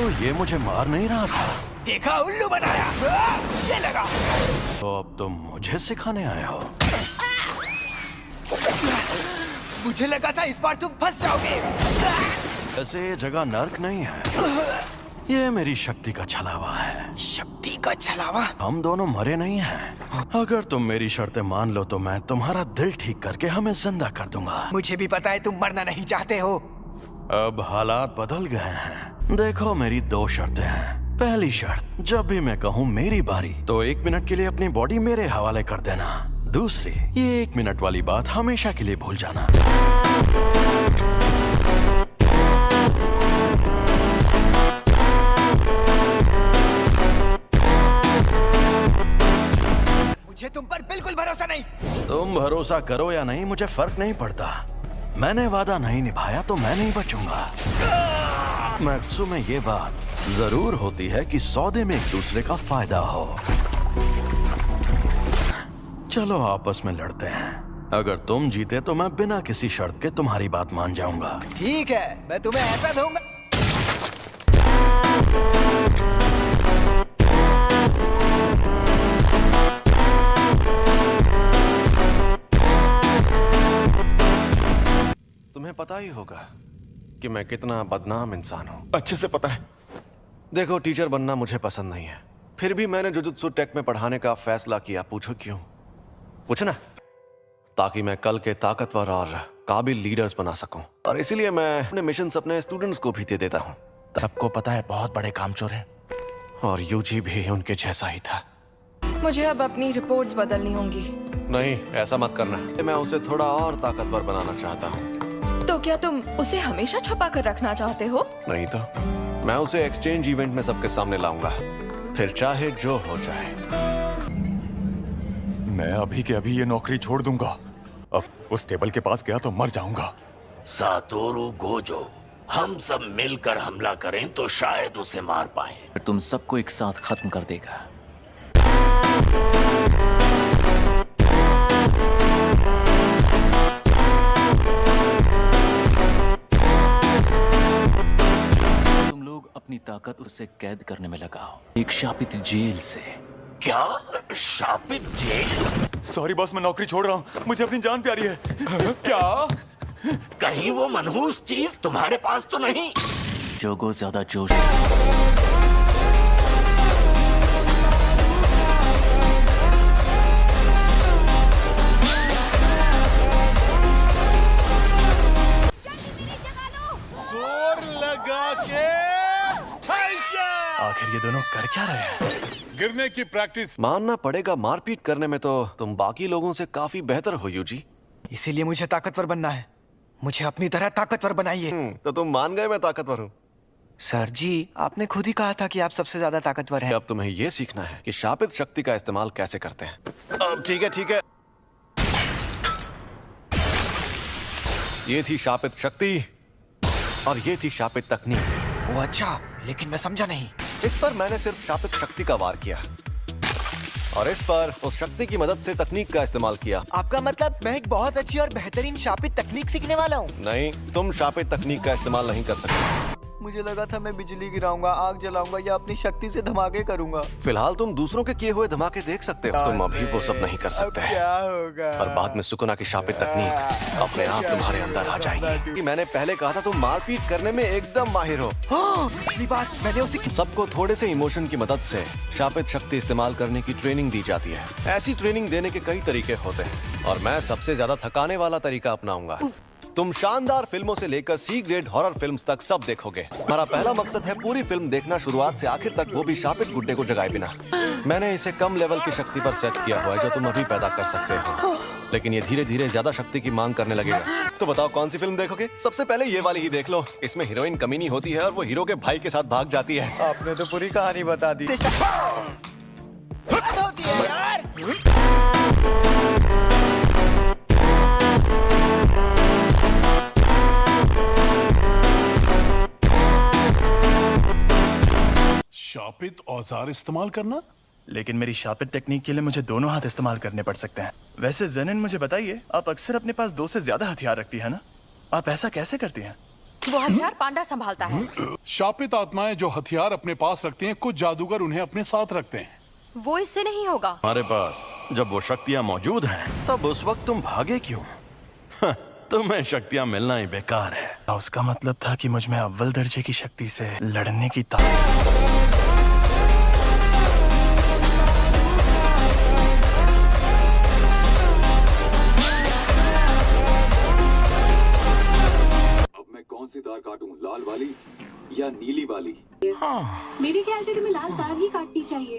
तो ये मुझे मार नहीं रहा था। देखा, उल्लू बनाया। ये लगा। तो अब तुम मुझे सिखाने आए हो? मुझे लगा था इस बार तुम फंस जाओगे। ऐसे ये जगह नर्क नहीं है, ये मेरी शक्ति का छलावा है। शक्ति का छलावा? हम दोनों मरे नहीं हैं। अगर तुम मेरी शर्तें मान लो तो मैं तुम्हारा दिल ठीक करके हमें जिंदा कर दूंगा। मुझे भी पता है तुम मरना नहीं चाहते हो। अब हालात बदल गए हैं। देखो, मेरी 2 शर्तें हैं। पहली शर्त, जब भी मैं कहूँ मेरी बारी तो 1 मिनट के लिए अपनी बॉडी मेरे हवाले कर देना। दूसरी, ये 1 मिनट वाली बात हमेशा के लिए भूल जाना। मुझे तुम पर बिल्कुल भरोसा नहीं। तुम भरोसा करो या नहीं, मुझे फर्क नहीं पड़ता। मैंने वादा नहीं निभाया तो मैं नहीं बचूंगा। मैक्सू में ये बात जरूर होती है कि सौदे में एक दूसरे का फायदा हो। चलो आपस में लड़ते हैं। अगर तुम जीते तो मैं बिना किसी शर्त के तुम्हारी बात मान जाऊंगा। ठीक है, मैं तुम्हें ऐसा दूंगा। तुम्हें पता ही होगा कि मैं कितना बदनाम इंसान हूँ। अच्छे से पता है। देखो, टीचर बनना मुझे पसंद नहीं है, फिर भी मैंने जुजुत्सु टेक में पढ़ाने का फैसला किया। पूछो क्यों? पूछना, ताकि मैं कल के ताकतवर और काबिल लीडर्स बना सकूं। और इसीलिए मैं अपने मिशंस अपने स्टूडेंट्स को भी दे देता हूँ। सबको पता है बहुत बड़े कामचोर हैं। और यूजी भी उनके जैसा ही था। मुझे अब अपनी रिपोर्ट्स बदलनी होंगी। नहीं, ऐसा मत करना। मैं उसे थोड़ा और ताकतवर बनाना चाहता हूँ। तो क्या तुम उसे हमेशा छुपा कर रखना चाहते हो? नहीं तो मैं उसे एक्सचेंज इवेंट में सबके सामने लाऊंगा, फिर चाहे जो हो जाए। मैं अभी के अभी ये नौकरी छोड़ दूंगा। अब उस टेबल के पास गया तो मर जाऊंगा। सातोरू गोजो, हम सब मिलकर हमला करें तो शायद उसे मार पाए। तुम सबको एक साथ खत्म कर देगा। तुम लोग अपनी ताकत उसे कैद करने में लगाओ, एक शापित जेल से। क्या? शापित जेल? सॉरी बॉस, मैं नौकरी छोड़ रहा हूँ। मुझे अपनी जान प्यारी है। क्या? कहीं वो मनहूस चीज तुम्हारे पास तो नहीं? जोगो ज्यादा जोश। जोर लगा के आखिर ये दोनों कर क्या रहे हैं? गिरने की प्रैक्टिस। मानना पड़ेगा, मारपीट करने में तो तुम बाकी लोगों से काफी बेहतर हो यूजी। इसीलिए मुझे ताकतवर बनना है। मुझे अपनी तरह ताकतवर बनाइए। तो तुम मान गए मैं ताकतवर हूँ। सर जी, आपने खुद ही कहा था कि आप सबसे ज्यादा ताकतवर हैं। अब तुम्हें यह सीखना है कि शापित शक्ति का इस्तेमाल कैसे करते हैं। अब ठीक है, ठीक है। ये थी शापित शक्ति और ये थी शापित तकनीक। वो अच्छा, लेकिन मैं समझा नहीं। इस पर मैंने सिर्फ शापित शक्ति का वार किया और इस पर उस शक्ति की मदद से तकनीक का इस्तेमाल किया। आपका मतलब मैं एक बहुत अच्छी और बेहतरीन शापित तकनीक सीखने वाला हूँ? नहीं, तुम शापित तकनीक का इस्तेमाल नहीं कर सकते। मुझे लगा था मैं बिजली गिराऊंगा, आग जलाऊंगा या अपनी शक्ति से धमाके करूंगा। फिलहाल तुम दूसरों के किए हुए धमाके देख सकते हो। तुम अभी वो सब नहीं कर सकते। क्या होगा? और बाद में सुकुना की शापित तकनीक अपने आप तुम्हारे अंदर आ जाएगी। मैंने पहले कहा था तुम मारपीट करने में एकदम माहिर हो। पिछली बार मैंने उसे सबको थोड़े से इमोशन की मदद से शापित शक्ति इस्तेमाल करने की ट्रेनिंग दी जाती है। ऐसी ट्रेनिंग देने के कई तरीके होते हैं और मैं सबसे ज्यादा थकाने वाला तरीका अपनाऊंगा। तुम शानदार फिल्मों से लेकर सी ग्रेड हॉरर फिल्म्स तक सब देखोगे। हमारा पहला मकसद है पूरी फिल्म देखना शुरुआत से आखिर तक, वो भी शापित गुड्डे को जगाए बिना। मैंने इसे कम लेवल की शक्ति पर सेट किया हुआ है जो तुम अभी पैदा कर सकते हो, लेकिन ये धीरे धीरे ज्यादा शक्ति की मांग करने लगेगा। तो बताओ कौन सी फिल्म देखोगे? सबसे पहले ये वाली ही देख लो। इसमें हीरोइन कमीनी होती है और वो हीरो के भाई के साथ भाग जाती है। आपने तो पूरी कहानी बता दी। होती है यार। शापित औजार इस्तेमाल करना? लेकिन मेरी शापित टेक्निक के लिए मुझे दोनों हाथ इस्तेमाल करने पड़ सकते हैं। वैसे जेनिन, मुझे बताइए, आप अक्सर अपने पास 2 से ज्यादा हथियार रखती है ना? आप ऐसा कैसे करती हैं? वो हथियार पांडा संभालता है। शापित आत्माएं जो हथियार अपने पास रखती हैं, कुछ जादूगर उन्हें अपने साथ रखते हैं। वो इससे नहीं होगा। हमारे पास जब वो शक्तियां मौजूद हैं, तब उस वक्त तुम भागे क्यों? तुम्हें शक्तियां मिलना ही बेकार है। उसका मतलब था कि मुझ में अव्वल दर्जे की शक्ति से लड़ने की ताकत। अब मैं कौन सी तार काटूं, लाल वाली या नीली वाली? मेरे ख्याल से तुम्हें लाल तार ही काटनी चाहिए।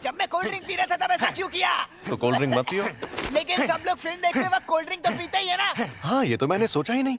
जब मैं कोल्ड ड्रिंक पी रहा था तब ऐसा क्यों किया? तो कोल्ड ड्रिंक मत पियो। लेकिन सब लोग फिल्म देखते वक्त कोल्ड ड्रिंक तो पीते ही है ना। हाँ, ये तो मैंने सोचा ही नहीं।